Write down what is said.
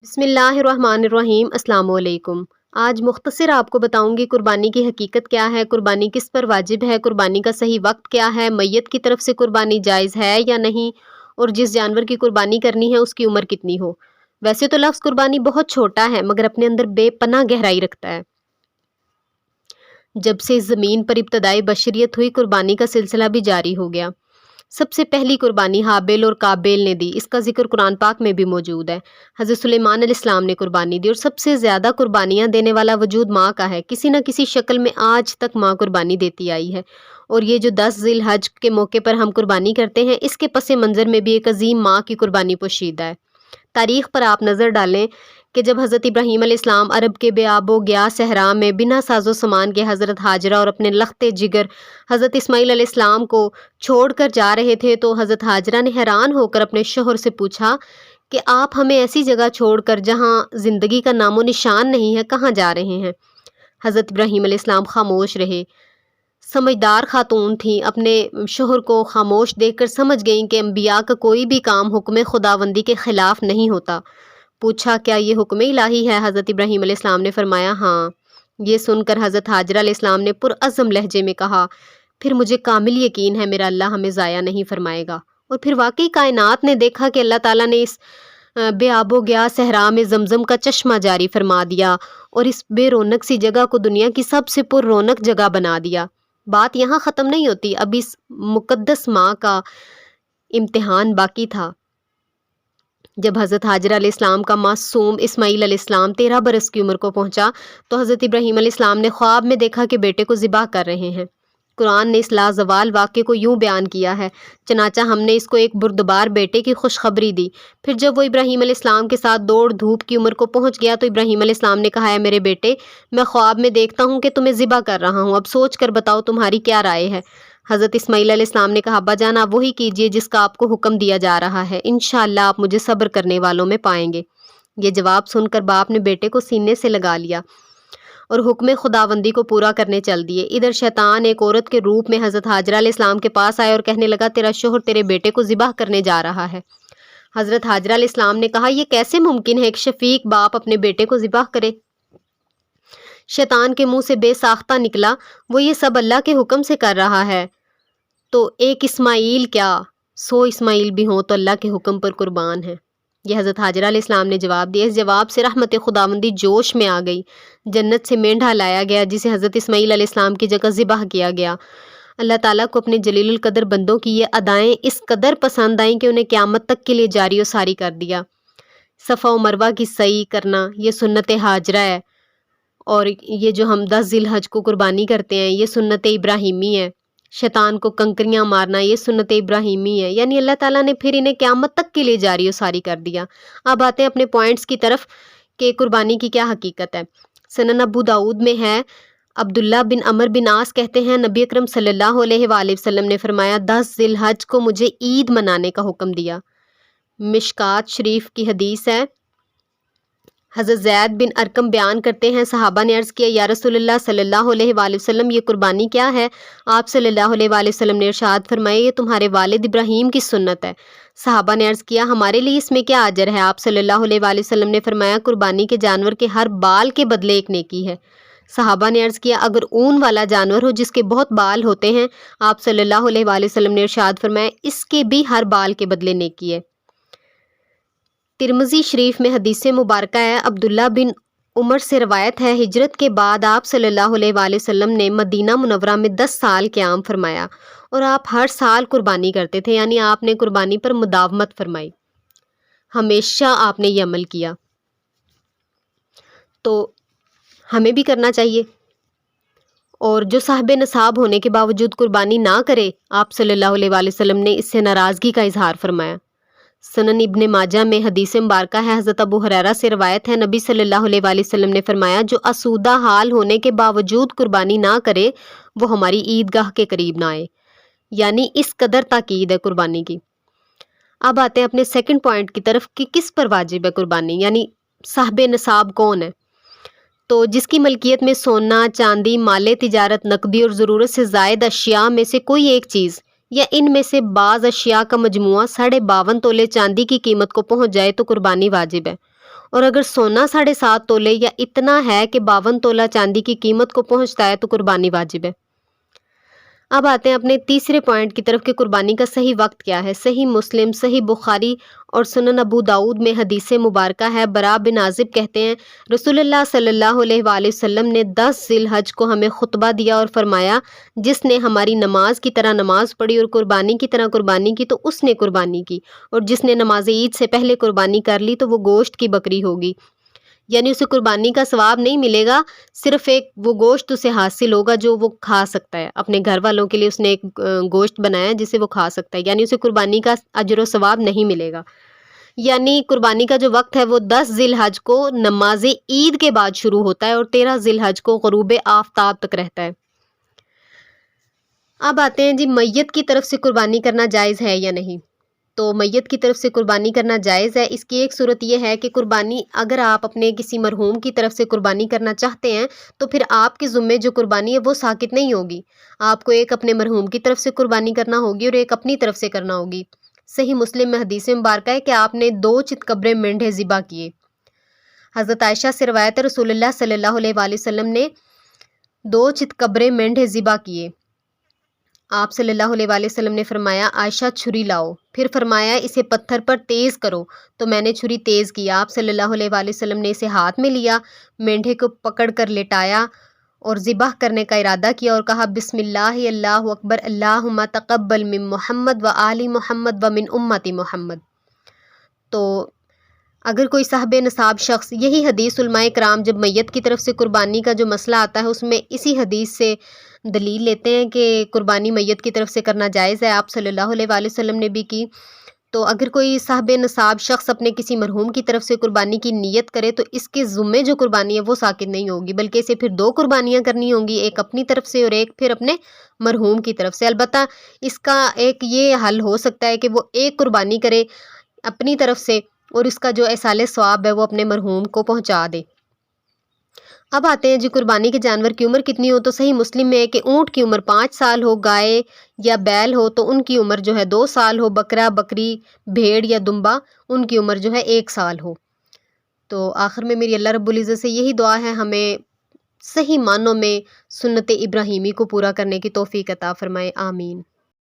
بسم اللہ الرحمن الرحیم۔ السلام علیکم۔ آج مختصر آپ کو بتاؤں گی قربانی کی حقیقت کیا ہے، قربانی کس پر واجب ہے، قربانی کا صحیح وقت کیا ہے، میت کی طرف سے قربانی جائز ہے یا نہیں، اور جس جانور کی قربانی کرنی ہے اس کی عمر کتنی ہو۔ ویسے تو لفظ قربانی بہت چھوٹا ہے مگر اپنے اندر بے پناہ گہرائی رکھتا ہے۔ جب سے اس زمین پر ابتدائی بشریت ہوئی، قربانی کا سلسلہ بھی جاری ہو گیا۔ سب سے پہلی قربانی حابیل اور قابیل نے دی، اس کا ذکر قرآن پاک میں بھی موجود ہے۔ حضرت سلیمان علیہ السلام نے قربانی دی، اور سب سے زیادہ قربانیاں دینے والا وجود ماں کا ہے۔ کسی نہ کسی شکل میں آج تک ماں قربانی دیتی آئی ہے، اور یہ جو 10 ذی الحج کے موقع پر ہم قربانی کرتے ہیں، اس کے پس منظر میں بھی ایک عظیم ماں کی قربانی پوشیدہ ہے۔ تاریخ پر آپ نظر ڈالیں کہ جب حضرت ابراہیم علیہ السلام عرب کے بے آب و گیا صحرا میں بنا ساز و سامان کے حضرت ہاجرہ اور اپنے لخت جگر حضرت اسماعیل علیہ السلام کو چھوڑ کر جا رہے تھے، تو حضرت ہاجرہ نے حیران ہو کر اپنے شوہر سے پوچھا کہ آپ ہمیں ایسی جگہ چھوڑ کر جہاں زندگی کا نام و نشان نہیں ہے کہاں جا رہے ہیں؟ حضرت ابراہیم علیہ السلام خاموش رہے۔ سمجھدار خاتون تھیں، اپنے شوہر کو خاموش دیکھ کر سمجھ گئیں کہ انبیاء کا کوئی بھی کام حکم خداوندی کے خلاف نہیں ہوتا۔ پوچھا کیا یہ حکم الہی ہے؟ حضرت ابراہیم علیہ السلام نے فرمایا ہاں۔ یہ سن کر حضرت ہاجرہ علیہ السلام نے پرعزم لہجے میں کہا پھر مجھے کامل یقین ہے میرا اللہ ہمیں ضائع نہیں فرمائے گا۔ اور پھر واقعی کائنات نے دیکھا کہ اللہ تعالیٰ نے اس بے آب و گیا صحرا میں زمزم کا چشمہ جاری فرما دیا، اور اس بے رونق سی جگہ کو دنیا کی سب سے پر رونق جگہ بنا دیا۔ بات یہاں ختم نہیں ہوتی، اب اس مقدس ماں کا امتحان باقی تھا۔ جب حضرت ہاجرہ علیہ السلام کا معصوم اسماعیل علیہ السلام 13 برس کی عمر کو پہنچا، تو حضرت ابراہیم علیہ السلام نے خواب میں دیکھا کہ بیٹے کو ذبح کر رہے ہیں۔ قرآن نے اس لازوال واقعے کو یوں بیان کیا ہے، چنانچہ ہم نے اس کو ایک بردبار بیٹے کی خوشخبری دی۔ پھر جب وہ ابراہیم علیہ السلام کے ساتھ دوڑ دھوپ کی عمر کو پہنچ گیا، تو ابراہیم علیہ السلام نے کہا اے میرے بیٹے، میں خواب میں دیکھتا ہوں کہ تمہیں ذبح کر رہا ہوں، اب سوچ کر بتاؤ تمہاری کیا رائے ہے؟ حضرت اسماعیل علیہ السلام نے کہا ابا جان آپ وہی کیجئے جس کا آپ کو حکم دیا جا رہا ہے، انشاءاللہ آپ مجھے صبر کرنے والوں میں پائیں گے۔ یہ جواب سن کر باپ نے بیٹے کو سینے سے لگا لیا اور حکم خداوندی کو پورا کرنے چل دیے۔ ادھر شیطان ایک عورت کے روپ میں حضرت ہاجرہ علیہ السلام کے پاس آیا اور کہنے لگا تیرا شوہر تیرے بیٹے کو ذبح کرنے جا رہا ہے۔ حضرت ہاجرہ علیہ السلام نے کہا یہ کیسے ممکن ہے ایک شفیق باپ اپنے بیٹے کو ذبح کرے؟ شیطان کے منہ سے بے ساختہ نکلا وہ یہ سب اللہ کے حکم سے کر رہا ہے، تو ایک اسماعیل کیا 100 اسماعیل بھی ہوں تو اللہ کے حکم پر قربان ہے۔ یہ حضرت ہاجرہ علیہ السلام نے جواب دیا۔ اس جواب سے رحمت خداوندی جوش میں آ گئی۔ جنت سے مینڈھا لایا گیا جسے حضرت اسماعیل علیہ السلام کی جگہ ذبح کیا گیا۔ اللہ تعالیٰ کو اپنے جلیل القدر بندوں کی یہ ادائیں اس قدر پسند آئیں کہ انہیں قیامت تک کے لیے جاری و ساری کر دیا۔ صفا و مروہ کی سعی کرنا یہ سنت ہاجرہ ہے، اور یہ جو ہم 10 ذی الحج کو قربانی کرتے ہیں یہ سنت ابراہیمی ہے۔ شیطان کو کنکریاں مارنا یہ سنت ابراہیمی ہے، یعنی اللہ تعالیٰ نے پھر انہیں قیامت تک کے لیے جاری و ساری کر دیا۔ اب آتے ہیں اپنے پوائنٹس کی طرف کہ قربانی کی کیا حقیقت ہے۔ سنن ابو داؤد میں ہے، عبداللہ بن عمر بن عاص کہتے ہیں نبی اکرم صلی اللہ علیہ وآلہ وسلم نے فرمایا 10 ذی الحج کو مجھے عید منانے کا حکم دیا۔ مشکات شریف کی حدیث ہے۔ حضرت زید بن ارقم بیان کرتے ہیں صحابہ نے عرض کیا یا رسول اللہ صلی اللہ علیہ وآلہ وسلم یہ قربانی کیا ہے؟ آپ صلی اللہ علیہ وآلہ وسلم نے ارشاد فرمایا یہ تمہارے والد ابراہیم کی سنت ہے۔ صحابہ نے عرض کیا ہمارے لیے اس میں کیا اجر ہے؟ آپ صلی اللہ علیہ وآلہ وسلم نے فرمایا قربانی کے جانور کے ہر بال کے بدلے ایک نیکی ہے۔ صحابہ نے عرض کیا اگر اون والا جانور ہو جس کے بہت بال ہوتے ہیں؟ آپ صلی اللہ علیہ وآلہ وسلم نے ارشاد فرمایا اس کے بھی ہر بال کے بدلے نیکی ہے۔ ترمذی شریف میں حدیث مبارکہ ہے، عبداللہ بن عمر سے روایت ہے ہجرت کے بعد آپ صلی اللہ علیہ وآلہ وسلم نے مدینہ منورہ میں 10 سال قیام فرمایا، اور آپ ہر سال قربانی کرتے تھے، یعنی آپ نے قربانی پر مداومت فرمائی، ہمیشہ آپ نے یہ عمل کیا، تو ہمیں بھی کرنا چاہیے۔ اور جو صاحب نصاب ہونے کے باوجود قربانی نہ کرے، آپ صلی اللہ علیہ وآلہ وسلم نے اس سے ناراضگی کا اظہار فرمایا۔ سنن ابن ماجہ میں حدیث مبارکہ ہے، حضرت ابو ہریرہ سے روایت ہے نبی صلی اللہ علیہ وآلہ وسلم نے فرمایا جو آسودہ حال ہونے کے باوجود قربانی نہ کرے وہ ہماری عیدگاہ کے قریب نہ آئے، یعنی اس قدر تاکید ہے قربانی کی۔ اب آتے ہیں اپنے سیکنڈ پوائنٹ کی طرف کہ کس پر واجب ہے قربانی، یعنی صاحب نصاب کون ہے؟ تو جس کی ملکیت میں سونا، چاندی، مال تجارت، نقدی اور ضرورت سے زائد اشیاء میں سے کوئی ایک چیز یا ان میں سے بعض اشیاء کا مجموعہ 52.5 تولے چاندی کی قیمت کو پہنچ جائے تو قربانی واجب ہے، اور اگر سونا 7.5 تولے یا اتنا ہے کہ 52 تولہ چاندی کی قیمت کو پہنچتا ہے تو قربانی واجب ہے۔ اب آتے ہیں اپنے تیسرے پوائنٹ کی طرف کہ قربانی کا صحیح وقت کیا ہے۔ صحیح مسلم، صحیح بخاری اور سنن ابو داؤد میں حدیث مبارکہ ہے، برا بن عازب کہتے ہیں رسول اللہ صلی اللہ علیہ وآلہ وسلم نے 10 ذی الحج کو ہمیں خطبہ دیا اور فرمایا جس نے ہماری نماز کی طرح نماز پڑھی اور قربانی کی طرح قربانی کی تو اس نے قربانی کی، اور جس نے نماز عید سے پہلے قربانی کر لی تو وہ گوشت کی بکری ہوگی، یعنی اسے قربانی کا ثواب نہیں ملے گا، صرف ایک وہ گوشت اسے حاصل ہوگا جو وہ کھا سکتا ہے، اپنے گھر والوں کے لیے اس نے ایک گوشت بنایا جسے وہ کھا سکتا ہے، یعنی اسے قربانی کا اجر و ثواب نہیں ملے گا۔ یعنی قربانی کا جو وقت ہے وہ 10 ذی الحج کو نماز عید کے بعد شروع ہوتا ہے اور 13 ذی الحج کو غروب آفتاب تک رہتا ہے۔ اب آتے ہیں جی میت کی طرف سے قربانی کرنا جائز ہے یا نہیں۔ تو میت کی طرف سے قربانی کرنا جائز ہے۔ اس کی ایک صورت یہ ہے کہ قربانی اگر آپ اپنے کسی مرحوم کی طرف سے قربانی کرنا چاہتے ہیں تو پھر آپ کے ذمے جو قربانی ہے وہ ساقط نہیں ہوگی، آپ کو ایک اپنے مرحوم کی طرف سے قربانی کرنا ہوگی اور ایک اپنی طرف سے کرنا ہوگی۔ صحیح مسلم میں حدیث مبارکہ ہے کہ آپ نے 2 چتکبرے مینڈھے ذبح کیے۔ حضرت عائشہ سے روایت ہے رسول اللہ صلی اللہ علیہ وآلہ وسلم نے 2 چتکبرے مینڈھے ذبح کیے۔ آپ صلی اللہ علیہ وآلہ وسلم نے فرمایا عائشہ چھری لاؤ، پھر فرمایا اسے پتھر پر تیز کرو، تو میں نے چھری تیز کی، آپ صلی اللہ علیہ وآلہ وسلم نے اسے ہاتھ میں لیا، مینڈھے کو پکڑ کر لٹایا اور ذبح کرنے کا ارادہ کیا اور کہا بسم اللہ اللہ اکبر اللہم تقبل من محمد و آل محمد و من امت محمد۔ تو اگر کوئی صاحب نصاب شخص، یہی حدیث علماء کرام جب میت کی طرف سے قربانی کا جو مسئلہ آتا ہے اس میں اسی حدیث سے دلیل لیتے ہیں کہ قربانی میت کی طرف سے کرنا جائز ہے، آپ صلی اللہ علیہ وآلہ وسلم نے بھی کی۔ تو اگر کوئی صاحب نصاب شخص اپنے کسی مرحوم کی طرف سے قربانی کی نیت کرے تو اس کے ذمے جو قربانی ہے وہ ساقط نہیں ہوگی، بلکہ اسے پھر 2 قربانیاں کرنی ہوں گی، ایک اپنی طرف سے اور ایک پھر اپنے مرحوم کی طرف سے۔ البتہ اس کا ایک یہ حل ہو سکتا ہے کہ وہ ایک قربانی کرے اپنی طرف سے اور اس کا جو ایصال ثواب ہے وہ اپنے مرحوم کو پہنچا دے۔ اب آتے ہیں جی قربانی کے جانور کی عمر کتنی ہو، تو صحیح مسلم میں ہے کہ اونٹ کی عمر 5 سال ہو، گائے یا بیل ہو تو ان کی عمر جو ہے 2 سال ہو، بکرا، بکری، بھیڑ یا دمبا ان کی عمر جو ہے 1 سال ہو۔ تو آخر میں میری اللہ رب العزت سے یہی دعا ہے ہمیں صحیح معنوں میں سنت ابراہیمی کو پورا کرنے کی توفیق عطا فرمائے، آمین۔